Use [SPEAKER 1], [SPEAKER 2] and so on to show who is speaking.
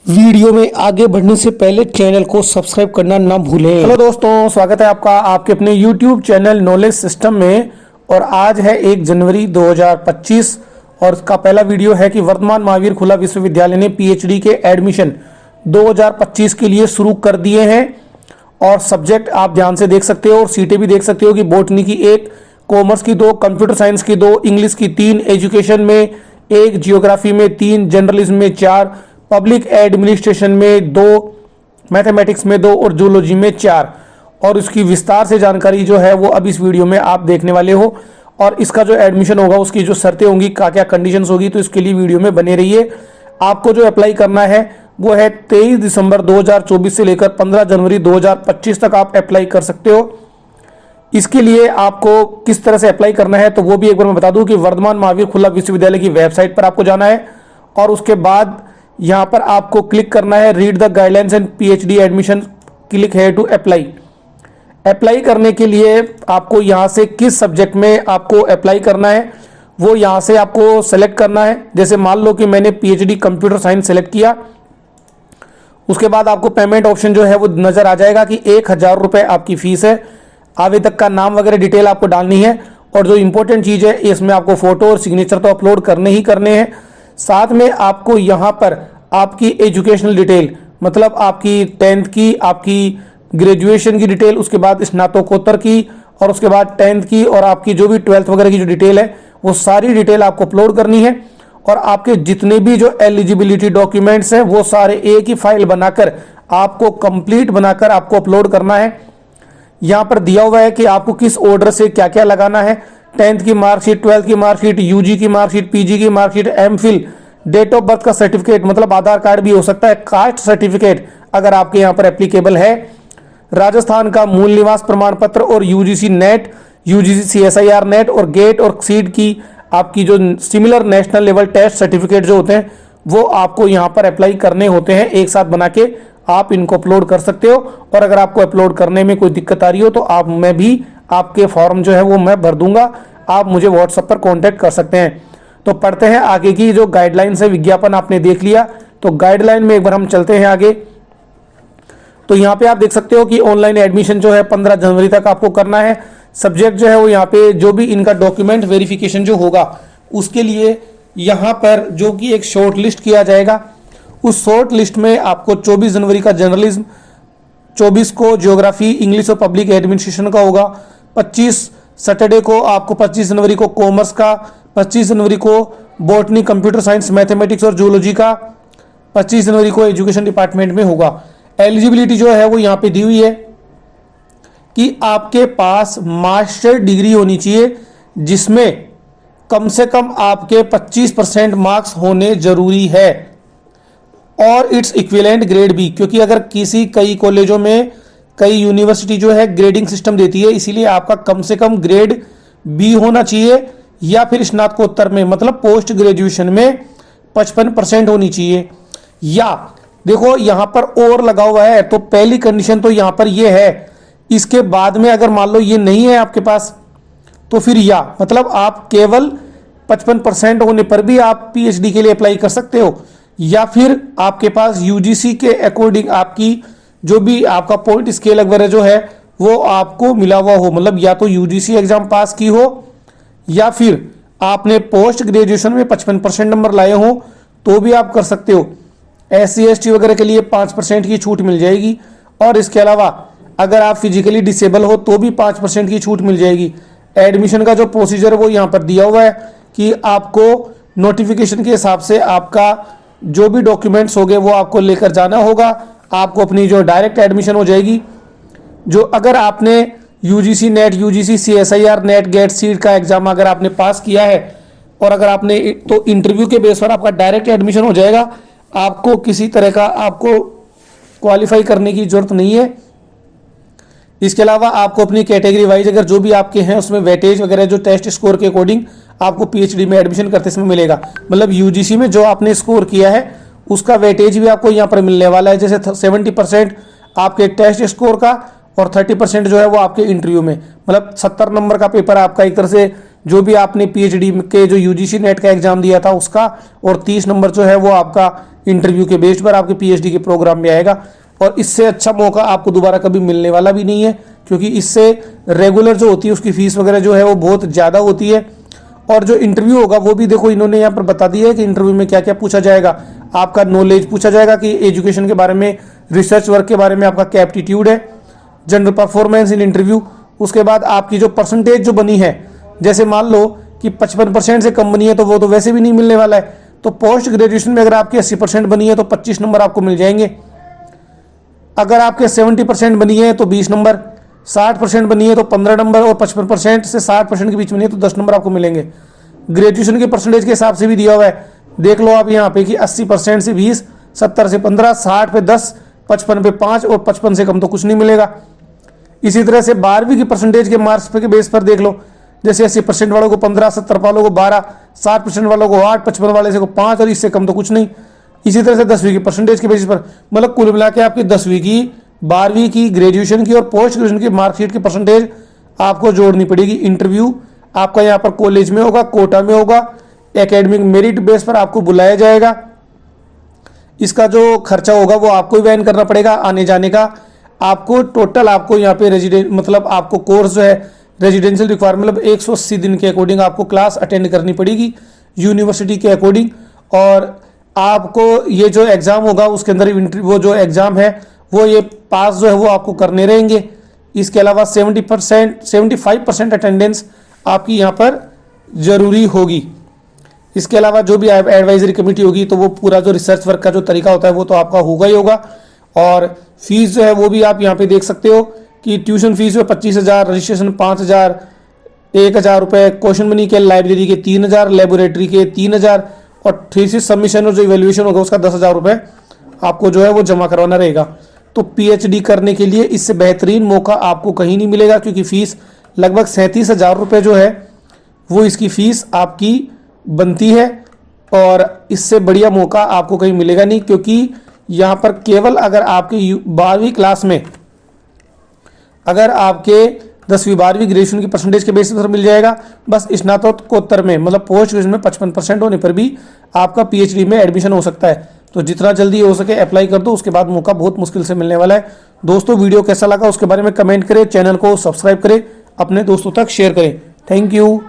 [SPEAKER 1] Video में आगे बढ़ने से पहले चैनल को सब्सक्राइब करना ना भूलें।
[SPEAKER 2] हेलो दोस्तों, स्वागत है आपका आपके अपने YouTube चैनल नॉलेज सिस्टम में। और आज है 1 जनवरी 2025 और इसका पहला वीडियो है कि वर्तमान महावीर खुला विश्वविद्यालय ने पीएचडी के एडमिशन 2025 के लिए शुरू कर दिए हैं। और सब्जेक्ट आप ध्यान से देख सकते हो और सीटें भी देख सकते हो कि बॉटनी की 1, कॉमर्स की 2, कंप्यूटर साइंस की 2, इंग्लिश की 3, एजुकेशन में 1, जियोग्राफी में 3, जर्नलिज्म में 4, पब्लिक एडमिनिस्ट्रेशन में 2, मैथमेटिक्स में 2 और जूलॉजी में 4। और इसकी विस्तार से जानकारी जो है वो अब इस वीडियो में आप देखने वाले हो। और इसका जो एडमिशन होगा उसकी जो शर्तें होंगी, क्या क्या कंडीशंस होगी, तो इसके लिए वीडियो में बने रहिए। आपको जो अप्लाई करना है वो है 23 दिसंबर 2024 से लेकर 15 जनवरी 2025 तक आप अप्लाई कर सकते हो। इसके लिए आपको किस तरह से अप्लाई करना है तो वो भी एक बार मैं बता दूं कि वर्धमान महावीर खुला विश्वविद्यालय की वेबसाइट पर आपको जाना है और उसके बाद यहाँ पर आपको क्लिक करना है read the guidelines and PhD admission, click है टू अप्लाई। अप्लाई करने के लिए आपको यहाँ से किस सब्जेक्ट में आपको अप्लाई करना है वो यहाँ से आपको सेलेक्ट करना है। जैसे मान लो कि मैंने पीएचडी कंप्यूटर साइंस सेलेक्ट किया, उसके बाद आपको पेमेंट ऑप्शन जो है वो नजर आ जाएगा कि 1000 रुपये आपकी फीस है। आवेदक का नाम वगैरह डिटेल आपको डालनी है और जो इंपॉर्टेंट चीज़ है इसमें आपको फोटो और सिग्नेचर तो अपलोड करने ही करने हैं। साथ में आपको यहाँ पर आपकी एजुकेशनल डिटेल, मतलब आपकी 10th की, आपकी ग्रेजुएशन की डिटेल, उसके बाद स्नातकोत्तर की और उसके बाद 10th की और आपकी जो भी 12th वगैरह की जो डिटेल है वो सारी डिटेल आपको अपलोड करनी है। और आपके जितने भी जो एलिजिबिलिटी डॉक्यूमेंट्स हैं वो सारे एक ही फाइल बनाकर आपको कंप्लीट बनाकर आपको अपलोड करना है। यहाँ पर दिया हुआ है कि आपको किस ऑर्डर से क्या क्या लगाना है। 10th की मार्कशीट, 12th की मार्कशीट, यूजी की मार्कशीट, पीजी की marksheet, MPhil, date of birth का सर्टिफिकेट, मतलब आधार कार्ड भी हो सकता है, कास्ट सर्टिफिकेट अगर आपके यहाँ पर एप्लीकेबल है, राजस्थान का मूल निवास प्रमाण पत्र और UGC NET, UGC CSIR NET और गेट और सीड की आपकी जो similar national level test certificate जो होते हैं वो आपको यहाँ पर अप्लाई करने होते हैं। एक साथ बना के आप इनको अपलोड कर सकते हो। और अगर आपको अपलोड करने में कोई दिक्कत आ रही हो तो मैं भी आपके फॉर्म जो है वो मैं भर दूंगा, आप मुझे व्हाट्सएप पर कॉन्टैक्ट कर सकते हैं। तो पढ़ते हैं आगे की जो गाइडलाइंस है। विज्ञापन आपने देख लिया तो गाइडलाइन में एक बार हम चलते हैं आगे। तो यहाँ पे आप देख सकते हो कि ऑनलाइन एडमिशन जो है 15 जनवरी तक आपको करना है। सब्जेक्ट जो है वो यहाँ पे जो भी इनका डॉक्यूमेंट वेरिफिकेशन जो होगा उसके लिए यहाँ पर जो कि एक शॉर्ट लिस्ट किया जाएगा, उस शॉर्ट लिस्ट में आपको 24 जनवरी का जर्नलिज्म, 24 को ज्योग्राफी, इंग्लिश और पब्लिक एडमिनिस्ट्रेशन का होगा, 25 सैटरडे को आपको 25 जनवरी को कॉमर्स का, 25 जनवरी को बॉटनी, कंप्यूटर साइंस, मैथमेटिक्स और जूलॉजी का, 25 जनवरी को एजुकेशन डिपार्टमेंट में होगा। एलिजिबिलिटी जो है वो यहाँ पे दी हुई है कि आपके पास मास्टर डिग्री होनी चाहिए जिसमें कम से कम आपके 25% मार्क्स होने जरूरी है और इट्स इक्विवेलेंट ग्रेड बी, क्योंकि अगर कई कॉलेजों में, कई यूनिवर्सिटी जो है ग्रेडिंग सिस्टम देती है, इसीलिए आपका कम से कम ग्रेड बी होना चाहिए या फिर स्नातकोत्तर में मतलब पोस्ट ग्रेजुएशन में 55% होनी चाहिए। या देखो यहाँ पर और लगा हुआ है, तो पहली कंडीशन तो यहाँ पर ये है। इसके बाद में अगर मान लो ये नहीं है आपके पास तो फिर या मतलब आप केवल 55% होने पर भी आप पीएचडी के लिए अप्लाई कर सकते हो, या फिर आपके पास यूजीसी के अकॉर्डिंग आपकी जो भी आपका पॉइंट स्केल वगैरह जो है वो आपको मिला हुआ हो, मतलब या तो यूजीसी एग्जाम पास की हो या फिर आपने पोस्ट ग्रेजुएशन में 55% नंबर लाए हो तो भी आप कर सकते हो। SC ST वगैरह के लिए 5% की छूट मिल जाएगी और इसके अलावा अगर आप फिजिकली डिसेबल हो तो भी 5% की छूट मिल जाएगी। एडमिशन का जो प्रोसीजर है वो यहाँ पर दिया हुआ है कि आपको नोटिफिकेशन के हिसाब से आपका जो भी डॉक्यूमेंट्स होंगे वो आपको लेकर जाना होगा। आपको अपनी जो डायरेक्ट एडमिशन हो जाएगी, जो अगर आपने UGC NET, UGC CSIR net, gate seat का एग्जाम अगर आपने पास किया है और अगर आपने तो इंटरव्यू के बेस पर आपका डायरेक्ट एडमिशन हो जाएगा। आपको किसी तरह का आपको क्वालिफाई करने की जरूरत नहीं है। इसके अलावा आपको अपनी कैटेगरी वाइज अगर जो भी आपके हैं उसमें वेटेज वगैरह जो टेस्ट स्कोर के अकॉर्डिंग आपको पीएचडी में एडमिशन करते समय मिलेगा। मतलब यूजीसी में जो आपने स्कोर किया है उसका वेटेज भी आपको यहाँ पर मिलने वाला है। जैसे 70% आपके टेस्ट स्कोर का और 30% जो है वो आपके इंटरव्यू में, मतलब 70 नंबर का पेपर आपका एक तरह से जो भी आपने पीएचडी के जो यूजीसी नेट का एग्जाम दिया था उसका, और 30 नंबर जो है वो आपका इंटरव्यू के बेस पर आपके पीएचडी के प्रोग्राम में आएगा। और इससे अच्छा मौका आपको दोबारा कभी मिलने वाला भी नहीं है, क्योंकि इससे रेगुलर जो होती है उसकी फीस वगैरह जो है वो बहुत ज़्यादा होती है। और जो इंटरव्यू होगा वो भी देखो इन्होंने यहाँ पर बता दिया है कि इंटरव्यू में क्या क्या पूछा जाएगा। आपका नॉलेज पूछा जाएगा कि एजुकेशन के बारे में, रिसर्च वर्क के बारे में आपका क्या एप्टीट्यूड है, जनरल परफॉर्मेंस इन इंटरव्यू। उसके बाद आपकी जो परसेंटेज जो बनी है, जैसे मान लो कि 55% से कम बनी है तो वो तो वैसे भी नहीं मिलने वाला है। तो पोस्ट ग्रेजुएशन में अगर आपकी 80% बनी है तो 25 नंबर आपको मिल जाएंगे। अगर आपके 70% बनी है तो 20 नंबर, 60% बनी है तो 15 नंबर, और 55% से 60% के बीच में नहीं तो 10 नंबर आपको मिलेंगे। ग्रेजुएशन के परसेंटेज के हिसाब से भी दिया हुआ है, देख लो आप यहाँ पे कि 80% से 20, 70 से 15, 60 पे 10, 55 पे 5 और 55 से कम तो कुछ नहीं मिलेगा। इसी तरह से 12वीं की परसेंटेज के मार्क्स के बेस पर देख लो, जैसे 80% वालों को 15, 70 वालों को 12, 60% वालों को 8, 55 वाले से को 5 और इससे कम तो कुछ नहीं। इसी तरह से 10वीं की परसेंटेज के बेसिस पर, मतलब कुल मिला के आपकी 10वीं की, 12वीं की, ग्रेजुएशन की और पोस्ट ग्रेजुएशन की मार्कशीट की परसेंटेज आपको जोड़नी पड़ेगी। इंटरव्यू आपका यहाँ पर कॉलेज में होगा, कोटा में होगा, एकेडमिक मेरिट बेस पर आपको बुलाया जाएगा। इसका जो खर्चा होगा वो आपको ही वहन करना पड़ेगा, आने जाने का। आपको टोटल आपको यहाँ पे रेजिडेंट मतलब आपको कोर्स जो है रेजिडेंशियल रिक्वायरमेंट मतलब 180 दिन के अकॉर्डिंग आपको क्लास अटेंड करनी पड़ेगी यूनिवर्सिटी के अकॉर्डिंग। और आपको ये जो एग्ज़ाम होगा उसके अंदर वो जो एग्ज़ाम है वो ये पास जो है वो आपको करने रहेंगे। इसके अलावा 75% अटेंडेंस आपकी यहाँ पर ज़रूरी होगी। इसके अलावा जो भी एडवाइजरी कमेटी होगी तो वो पूरा जो रिसर्च वर्क का जो तरीका होता है वो तो आपका होगा ही होगा। और फीस जो है वो भी आप यहाँ पे देख सकते हो कि ट्यूशन फीस जो 25,000, रजिस्ट्रेशन 5,000, 1,000 रुपये, क्वेश्चन मनी के लाइब्रेरी के 3,000, लेबोरेटरी के 3,000 और थीसिस सबमिशन और जो इवैल्यूएशन होगा उसका 10,000 रुपये आपको जो है वो जमा करवाना रहेगा। तो पीएचडी करने के लिए इससे बेहतरीन मौका आपको कहीं नहीं मिलेगा, क्योंकि फ़ीस लगभग 37,000 रुपये जो है वो इसकी फ़ीस आपकी बनती है। और इससे बढ़िया मौका आपको कहीं मिलेगा नहीं, क्योंकि यहाँ पर केवल अगर आपकी 12वीं क्लास में अगर आपके 10वीं 12वीं ग्रेजुएशन की परसेंटेज के बेसिस पर मिल जाएगा। बस स्नातकोत्तर में मतलब पोस्ट ग्रेजुएशन में 55% होने पर भी आपका पीएचडी में एडमिशन हो सकता है। तो जितना जल्दी हो सके अप्लाई कर दो, उसके बाद मौका बहुत मुश्किल से मिलने वाला है। दोस्तों वीडियो कैसा लगा उसके बारे में कमेंट करें, चैनल को सब्सक्राइब करें, अपने दोस्तों तक शेयर करें। Thank you.